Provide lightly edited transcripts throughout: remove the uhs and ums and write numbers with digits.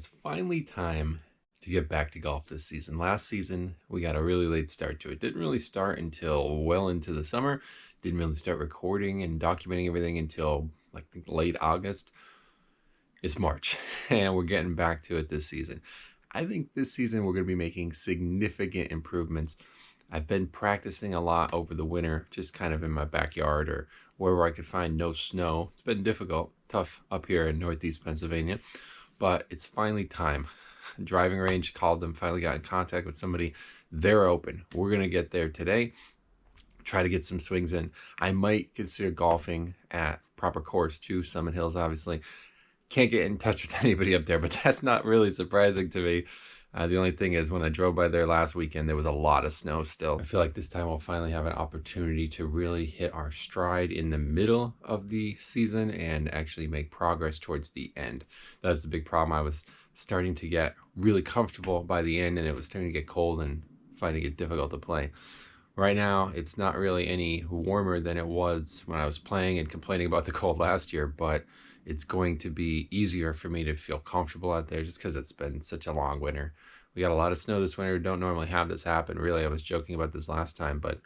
It's finally time to get back to golf this season. Last season, we got a really late start to it. Didn't really start until well into the summer. Didn't really start recording and documenting everything until like late August. It's March, and we're getting back to it this season. I think this season we're going to be making significant improvements. I've been practicing a lot over the winter, just kind of in my backyard or wherever I could find no snow. It's been difficult, tough up here in Northeast Pennsylvania, but it's finally time. Driving range called them, finally got in contact with somebody. They're open. We're going to get there today, try to get some swings in. I might consider golfing at proper course too, Summit Hills, obviously. Can't get in touch with anybody up there, but that's not really surprising to me. The only thing is when I drove by there last weekend, there was a lot of snow still. I feel like this time we'll finally have an opportunity to really hit our stride in the middle of the season and actually make progress towards the end. That's the big problem. I was starting to get really comfortable by the end, and it was starting to get cold and finding it difficult to play. Right now, it's not really any warmer than it was when I was playing and complaining about the cold last year, but it's going to be easier for me to feel comfortable out there just because it's been such a long winter. We got a lot of snow this winter. We don't normally have this happen. Really, I was joking about this last time, but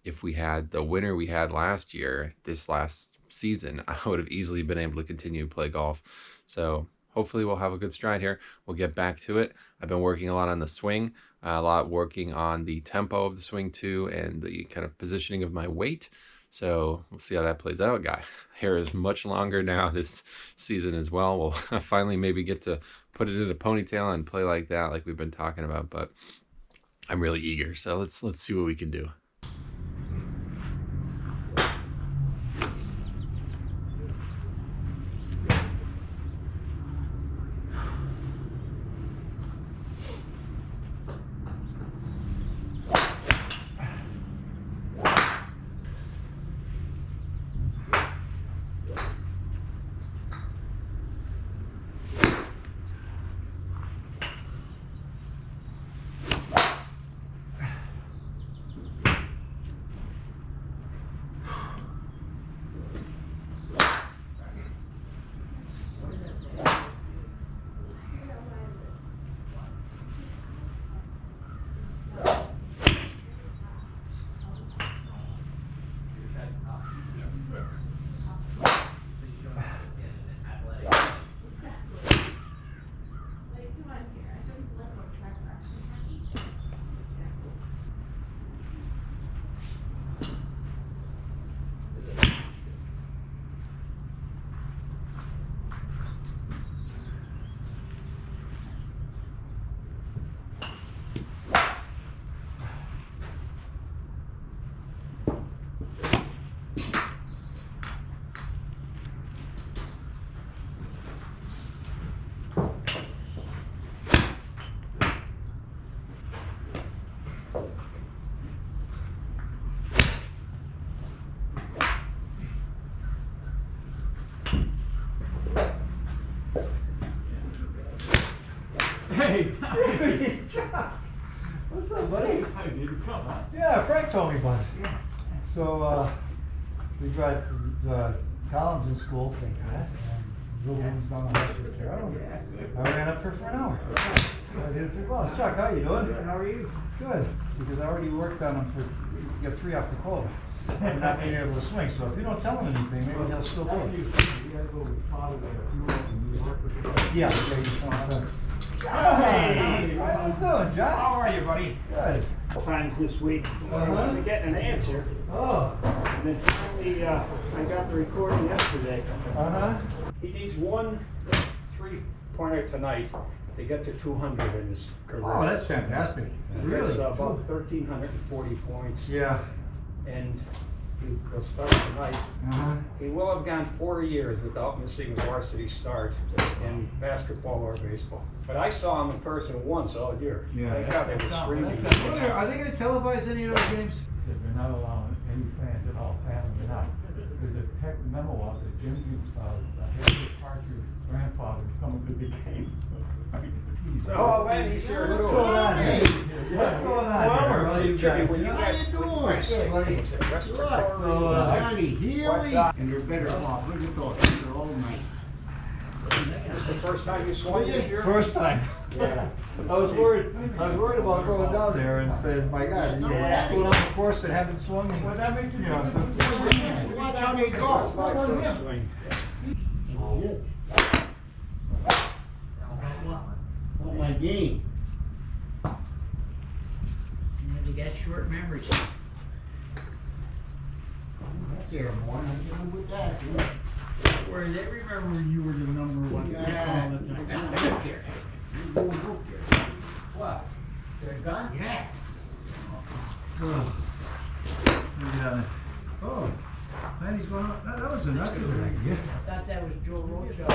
if we had the winter we had last year, this last season, I would have easily been able to continue to play golf. So hopefully we'll have a good stride here. We'll get back to it. I've been working a lot on the swing, a lot working on the tempo of the swing too, and the kind of positioning of my weight. So we'll see how that plays out, guy. Hair is much longer now this season as well. We'll finally maybe get to put it in a ponytail and play like that, like we've been talking about, but I'm really eager. So let's see what we can do. Hey, what's up, buddy? I need to come, huh? Yeah, Frank told me about it. Yeah. So, we got Collins in school, thank God, and little one's down the hospital with Carol. I ran up there for an hour. I did it pretty well. Chuck, how you doing? Good, how are you? Good, because I already worked on him for, got 3 off the quota. I'm not being able to swing, so if you don't tell him anything, maybe he'll still do it. You gotta go with Father to New York with the... Yeah, you just want to. Hey! How you doing, John? How are you, buddy? Good. Times this week, I wasn't getting an answer. Oh. And then finally, I got the recording yesterday. Uh-huh. He needs one 3-pointer tonight to get to 200 in his career. Oh, that's fantastic. And Really? that's about 1,340 points. Yeah. And he'll start tonight. Uh-huh. He will have gone 4 years without missing a varsity start in basketball or baseball. But I saw him in person once all year. Yeah. Thank God they were screaming. Are they going to televise any of those games? They're not allowing any fans at all, family not. There's a tech memo out that Jim Harry Parker's grandfather is coming to the game. Oh, man, he's here What's too. going on here? What's going on here? How you guys? When you How get you doing? Good, buddy. respiratory, So, Johnny Healy, What's up? and they're better off. Look at those, they're all nice. the first time you swung this year? First time. Yeah. I was worried about going down there and saying, my God, you know, going on the course and haven't swung in, Well, that makes it you know, different. since watch how they go. My first swing. Not my game. You got short memories. That's airborne, I'm dealing with that, yeah. Where they remember you were the number one pick all the time. I don't care. What? They're gone? Yeah. Oh, Patty's going on, that was a good idea. I thought that was Joe Roadshaw.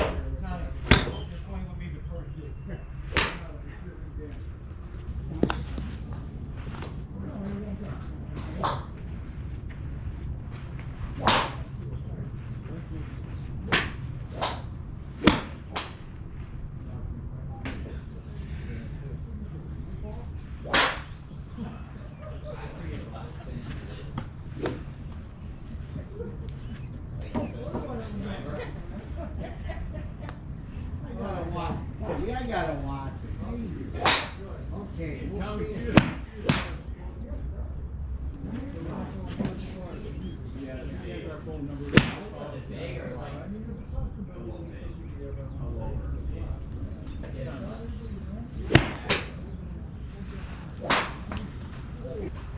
This one will be the first day. I gotta watch. Okay.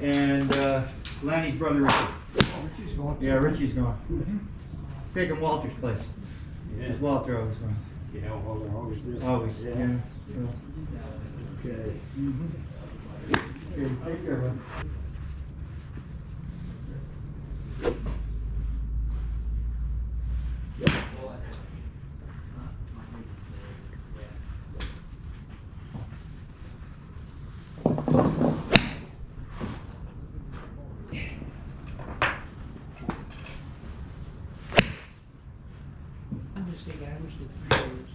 And Lanny's brother Richie. Yeah, Richie's going. He's taking Walter's place. It's Walter always going. You know, always do. Always, yeah. Okay. Okay, take care, bud. I'm just thinking, I wish the 3 years.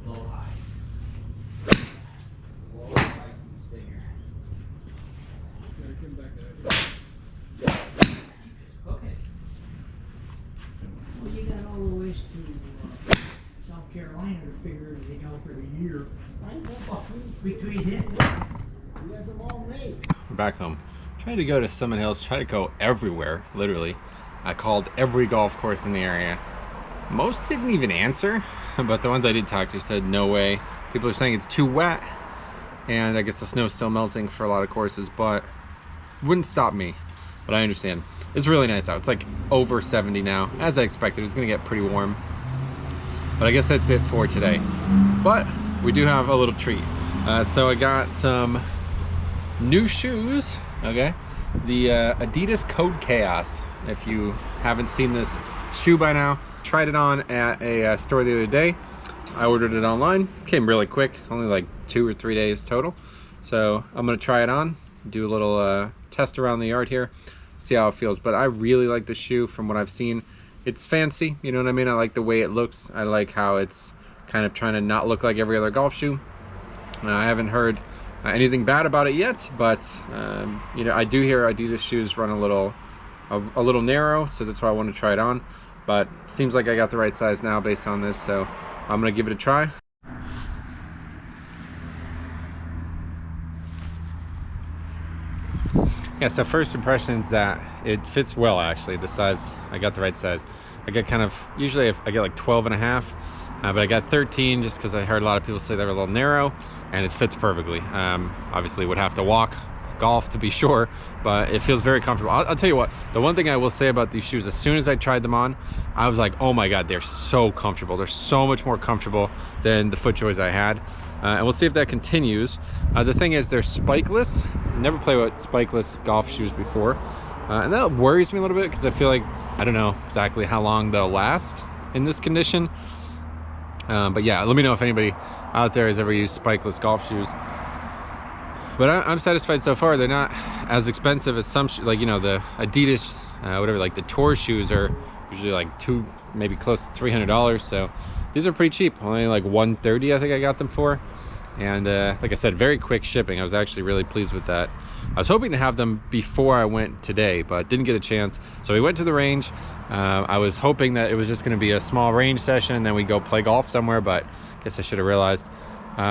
Low high. Low high stinger. Okay. Well, you got all the ways to South Carolina to figure everything out for the year. Between him. We're back home. Tried to go to Summit Hills, tried to go everywhere, literally. I called every golf course in the area. Most didn't even answer, but the ones I did talk to said no way. People are saying it's too wet, and I guess the snow's still melting for a lot of courses, but wouldn't stop me. But I understand. It's really nice out. It's like over 70 now. As I expected, it's gonna get pretty warm. But I guess that's it for today. But we do have a little treat. So I got some new shoes, okay? The Adidas Code Chaos. If you haven't seen this shoe by now, tried it on at a store the other day. I ordered it online, came really quick, only like 2 or 3 days total. So I'm gonna try it on, do a little test around the yard here, see how it feels. But I really like the shoe from what I've seen. It's fancy, you know what I mean? I like the way it looks. I like how it's kind of trying to not look like every other golf shoe. I haven't heard anything bad about it yet, but you know, I do hear Adidas shoes run a little narrow, so that's why I want to try it on. But seems like I got the right size now based on this, so I'm gonna give it a try. Yeah, so first impressions that it fits well, actually. The size, I got the right size. I get kind of, usually I get like 12 and a half, but I got 13 just because I heard a lot of people say they were a little narrow, and it fits perfectly. Obviously would have to walk golf to be sure, but it feels very comfortable. I'll tell you what, the one thing I will say about these shoes, as soon as I tried them on, I was like, oh my God, they're so comfortable. They're so much more comfortable than the FootJoys I had. And we'll see if that continues. The thing is, they're spikeless. Never played with spikeless golf shoes before. And that worries me a little bit because I feel like, I don't know exactly how long they'll last in this condition. But yeah, let me know if anybody out there has ever used spikeless golf shoes. But I'm satisfied so far. They're not as expensive as some, like, you know, the Adidas whatever, like the tour shoes are usually like maybe close to $300. So these are pretty cheap, only like $130 I think I got them for. And like I said, very quick shipping. I was actually really pleased with that. I was hoping to have them before I went today, but didn't get a chance. So we went to the range. I was hoping that it was just going to be a small range session and then we'd go play golf somewhere, but I guess I should have realized.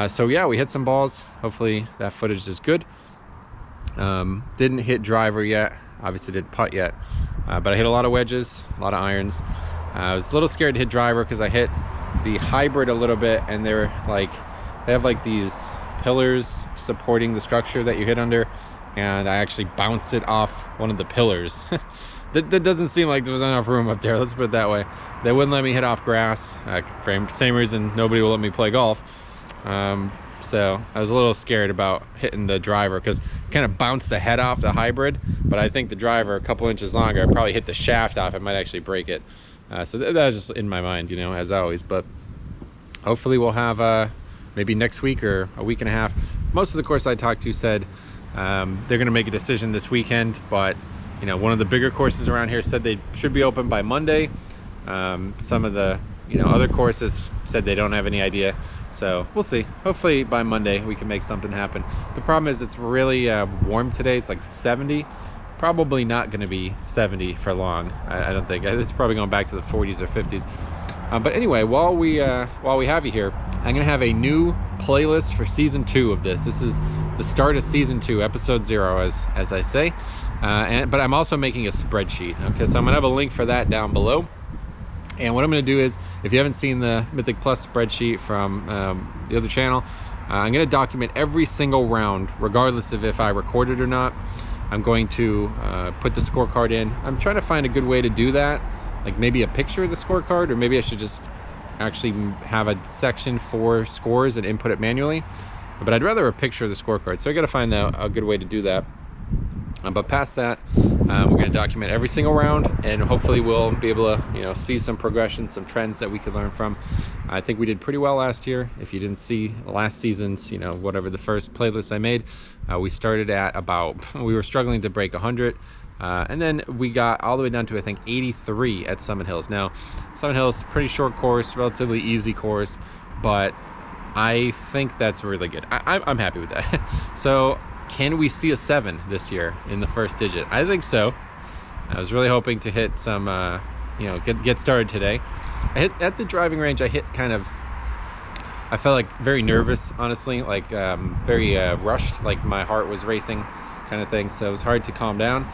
So yeah, we hit some balls. Hopefully that footage is good. Didn't hit driver yet, obviously didn't putt yet, but I hit a lot of wedges, a lot of irons. I was a little scared to hit driver because I hit the hybrid a little bit, and they have like these pillars supporting the structure that you hit under, and I actually bounced it off one of the pillars. that doesn't seem like there was enough room up there, let's put it that way. They wouldn't let me hit off grass, for same reason nobody will let me play golf. So I was a little scared about hitting the driver because kind of bounced the head off the hybrid, but I think the driver a couple inches longer, I probably hit the shaft off, it might actually break it. So that was just in my mind, you know, as always. But hopefully we'll have maybe next week or a week and a half. Most of the course I talked to said they're going to make a decision this weekend, but you know, one of the bigger courses around here said they should be open by Monday. Some of the other courses said they don't have any idea, so we'll see. Hopefully by Monday we can make something happen. The problem is it's really warm today. It's like 70. Probably not going to be 70 for long. I don't think. It's probably going back to the 40s or 50s. But anyway, while we have you here, I'm gonna have a new playlist for season 2 of this. This is the start of season 2, episode 0, as I say. But I'm also making a spreadsheet. Okay, so I'm gonna have a link for that down below. And what I'm gonna do is, if you haven't seen the Mythic Plus spreadsheet from the other channel, I'm gonna document every single round, regardless of if I recorded or not. I'm going to put the scorecard in. I'm trying to find a good way to do that. Like maybe a picture of the scorecard, or maybe I should just actually have a section for scores and input it manually. But I'd rather a picture of the scorecard, so I got to find a good way to do that. But past that, we're going to document every single round, and hopefully we'll be able to see some progression, some trends that we could learn from. I think we did pretty well last year. If you didn't see last season's whatever the first playlist I made, we started at we were struggling to break 100. And then we got all the way down to I think 83 at Summit Hills. Now Summit Hills, pretty short course, relatively easy course, but I think that's really good. I'm happy with that. So can we see a 7 this year in the first digit? I think so. I was really hoping to hit some get started today. I hit at the driving range. I felt like very nervous, honestly, like very rushed, like my heart was racing kind of thing, so it was hard to calm down.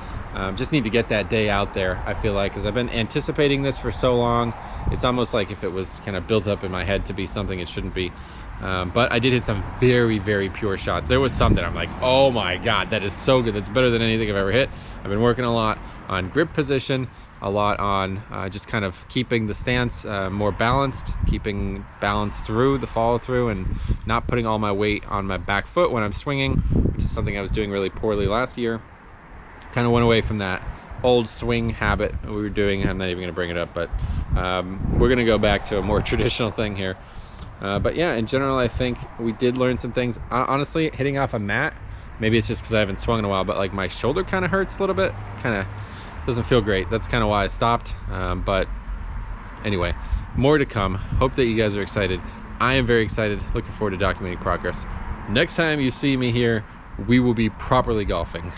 Just need to get that day out there, I feel like, because I've been anticipating this for so long. It's almost like if it was kind of built up in my head to be something it shouldn't be. But I did hit some very, very pure shots. There was some that I'm like, oh my god, that is so good. That's better than anything I've ever hit. I've been working a lot on grip position, a lot on just kind of keeping the stance more balanced, keeping balance through the follow through, and not putting all my weight on my back foot when I'm swinging, which is something I was doing really poorly last year. Kind of went away from that old swing habit we were doing. I'm not even going to bring it up, but we're going to go back to a more traditional thing here. But yeah, in general, I think we did learn some things. Honestly, hitting off a mat, maybe it's just because I haven't swung in a while, but like my shoulder kind of hurts a little bit. Kind of doesn't feel great. That's kind of why I stopped. But anyway, more to come. Hope that you guys are excited. I am very excited. Looking forward to documenting progress. Next time you see me here, we will be properly golfing.